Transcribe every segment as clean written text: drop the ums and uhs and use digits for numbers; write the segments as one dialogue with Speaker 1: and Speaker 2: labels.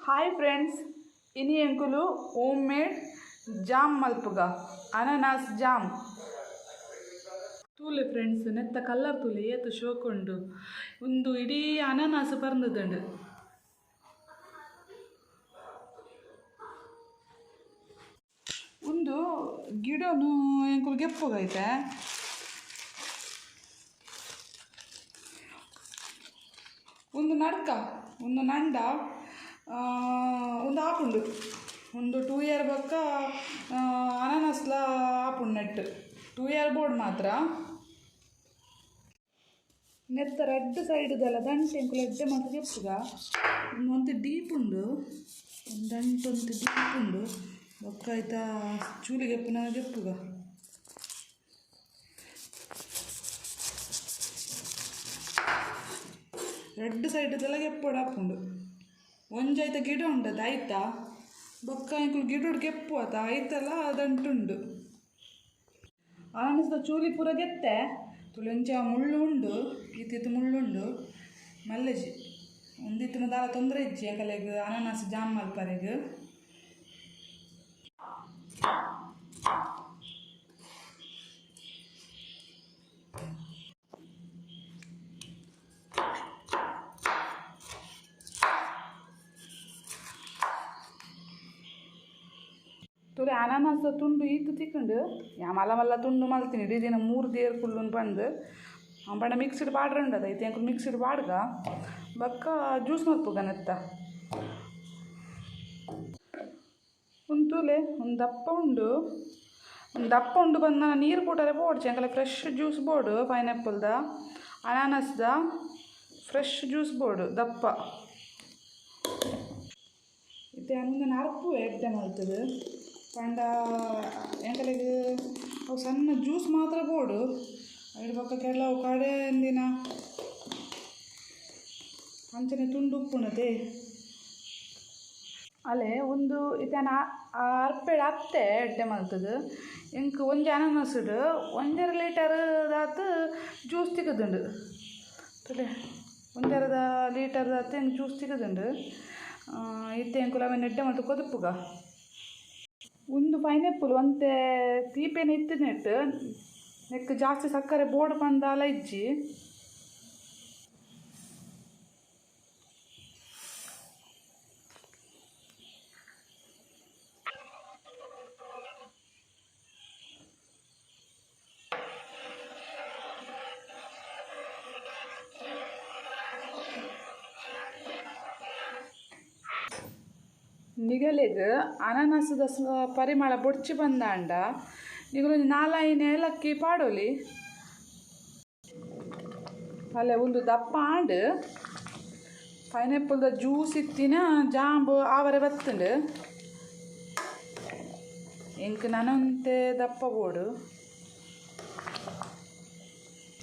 Speaker 1: Hi friends, ಇನಿ ಎಂಕುಲು home made jam ಮಲ್ಪುಗ ಅನಾನಸ್ ಜಾಮ್ ತೂಲೆ ಫ್ರೆಂಡ್ಸ್. ನೆತ್ತ ಕಲ್ಲರ್ ತೂಲೆ ಏತು ಶೋಕುಂಡು ಒಂದು ಇಡೀ ಅನಾನಸ್ ಪರ್ನದುಂಡು. ಒಂದು ಗಿಡನು ಎಂಕುಲು ಗೆಪ್ಪುಗೈತೆ. ಒಂದು ನಡ್ಕ ಒಂದು ನಂಡ ಒಂದು ಆಪುಂಡು. ಒಂದು 2 ಇಯರ್ ಬೊಕ್ಕ ಅನಾನಸ್ಲ ಆಪುಂಡು ನೆಟ್ 2 ಇಯರ್ ಬೋರ್ಡ್ ಮಾತ್ರ. ನೆತ್ತ ರೆಡ್ ಸೈಡ್ದೆಲ್ಲ ದಂಟು ಎಂಕುಲು ಎಡ್ಡೆ ಮಾತ್ರ ಗೆಪ್ಪುಗ. ಒಂದು ಡೀಪ್ ಉಂಡು, ಒಂದು ದಂಟು ಒಂದು ಡೀಪ್ ಉಂಡು ಬೊಕ್ಕ ಆಯ್ತಾ ಚೂಲಿ ಗೆಪ್ಪುನ ಗೆಪ್ಪುಗ. ರೆಡ್ ಸೈಡ್ದೆಲ್ಲ ಗೆಪ್ಪೋಡು ಹಾಪುಂಡು. ಒಂಜಾಯ್ತ ಗಿಡ ಉಂಡದು ಆಯ್ತಾ ಬೊಕ್ಕ ಎಂಕುಲು ಗಿಡೋಡು ಗೆಪ್ಪು ಆತ ಆಯ್ತಲ್ಲ ದಂಟುಂಡು. ಅನಾನಸ್ದ ಚೂಲಿ ಪೂರ ಗೆತ್ತೆ ತುಳಂಚ ಮುಳ್ಳು ಉಂಡು, ಈತಿತ್ತು ಮುಳ್ಳುಂಡು ಮಲ್ಲೆಜಿ ಒಂದಿತ್ತು ದಾಲ ತೊಂದರೆ ಇಜ್ಜಿ ಎಂಕಲೆಗ್ ಅನಾನಸ್ ಜಾಮ್ ಮಲ್ಪರೆಗ್. ತುಲೆ ಅನಾನಸ್ ತುಂಡು ಈತು ತಿಕ್ಕಂಡು ಯಾ ಮಲ್ಲ ಮಲ್ಲ ತುಂಡು ಮಲ್ತೀನಿ ಇಡೀ ದಿನ 3 ದೇರ್ ಫುಲ್ಲು ಬಂದು ಪಂಡ ಮಿಕ್ಸ್ಡ್ ಪಾಡ್ರೆ ಉಂಡದ ಐತೆ ಎಂಕುಲು ಮಿಕ್ಸ್ಡ್ ಪಾಡ್ಗ ಬೊಕ್ಕ ಜ್ಯೂಸ್ ಮಲ್ಪುಗ ನೆತ್ತ. ಒಂದು ತುಲೆ ಒಂದು ದಪ್ಪ ಉಂಡು ಬಂದು ನಾನು ನೀರು ಕೂಟರೆ ಬೋಡ್ಚೆ ಎಂಕಲೆ ಫ್ರೆಶ್ ಜ್ಯೂಸ್ ಬೋರ್ಡು. ಪೈನಾಪಲ್ದ ಅನಾನಸ್ದ ಫ್ರೆಶ್ ಜ್ಯೂಸ್ ಬೋರ್ಡು ದಪ್ಪ ಇತ್ತೆ ಮುಂದೆ ಅರ್ಪು ಎಡ್ಡೆ ಮಲ್ತದು ಪಂಡ ಎಂಕಲೆಗ್ ಅವು ಸಣ್ಣ ಜ್ಯೂಸ್ ಮಾತ್ರ ಬೋಡು. ಅದ್ರ ಪಕ್ಕ ಕೆಲವು ಕಡೆ ಎಂದಿನ ಅಂಚನೆ ತುಂಡು ಉಪ್ಪುನದೆ ಅಲೆ ಒಂದು ಇತನ ಅರ್ಪೆಡ್ ಅತ್ತೆ ಎಡ್ಡೆ ಮಲ್ತದು. ಎಂಕ್ ಒಂಜಿ ಅನಾನಸ್ಡು 1.5 ಲೀಟರ್ ದಾತು ಜ್ಯೂಸ್ ತಿಕ್ಕದುಂಡು. ತುಲೆ 1.5 ಲೀಟರ್ ದಾತು ಎಂಕ್ ಜ್ಯೂಸ್ ತಿಕ್ಕದುಂಡು. ಇತ್ತೆ ಎಂಕುಲು ಅವೆನ್ ಎಡ್ಡೆ ಮಲ್ತು ಕೊದುಪುಗ. ಒಂದು ಪೈನಾಪಲ್ ಒಂತೆ ತೀಪೆನ ಇತ್ತು ನೆಟ್ ನೆಕ್ ಜಾಸ್ತಿ ಸಕ್ಕರೆ ಬೋರ್ಡ್ ಬಂದಾಲ ಇಜ್ಜಿ. ನಿಗಲೆಗ್ ಅನಾನಸ್ದ ಪರಿಮಳ ಬೊಡ್ಚಿ ಬಂದಾಂಡ ನಿಗಲೊಂದು 4-5 ಏಲಕ್ಕಿ ಪಾಡೋಲಿ. ಅಲ್ಲೇ ಒಂದು ದಪ್ಪ ಆಂಡ್ ಪೈನಾಪಲ್ದ ಜ್ಯೂಸ್ ಇತ್ತಿನ ಜಾಂಬು ಆವರೆ ಬತ್ತುಂಡು. ಎಂಕ್ ನನಂತೆ ದಪ್ಪ ಬೋಡು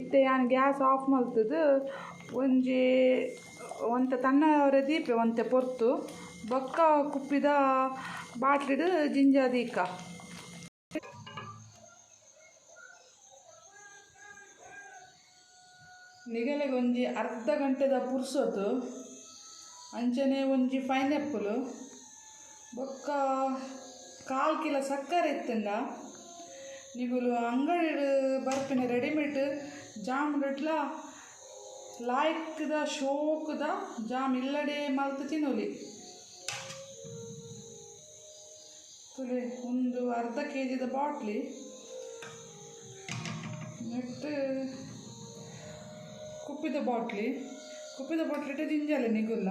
Speaker 1: ಇತ್ತೆ ಯಾನ್ ಗ್ಯಾಸ್ ಆಫ್ ಮಲ್ತದು. ಒಂತೆ ತಣ್ಣವರೆ ದೀಪೆ ಒಂತೆ ಪೊರ್ತು ಬೊಕ್ಕ ಕುಪ್ಪಿದ ಬಾಟ್ಲಿಡು ಜಿಂಜ ದೀಕ. ನಿಗಲೆಗ್ ಒಂಜಿ ಅರ್ಧ ಗಂಟೆದ ಪುರ್ಸೊತ್ತು ಅಂಚನೆ ಒಂಜಿ ಪೈನಾಪಲ್ ಬೊಕ್ಕ 1/4 ಕಿಲೋ ಸಕ್ಕರೆ ಇತ್ತಂಡ ನಿಗುಲು ಅಂಗಡಿ ಬರ್ಪಿನ ರೆಡಿಮೇಡ್ ಜಾಮ್ ಗಟ್ಲ ಲಾಯ್ಕ್ದ ಶೋಕದ ಜಾಮ್ ಇಲ್ಲಡೆ ಮಲ್ತು ತಿನ್ನೋಲಿ. ತುಲೆ ಒಂದು ಅರ್ಧ kg ಬಾಟ್ಲಿ ನೆಟ್ಟು ಕುಪ್ಪಿದ ಬಾಟ್ಲಿ ಇಟ್ಟು ಜಿಂಜಲೆ ನಿಗುಲ್ಲ.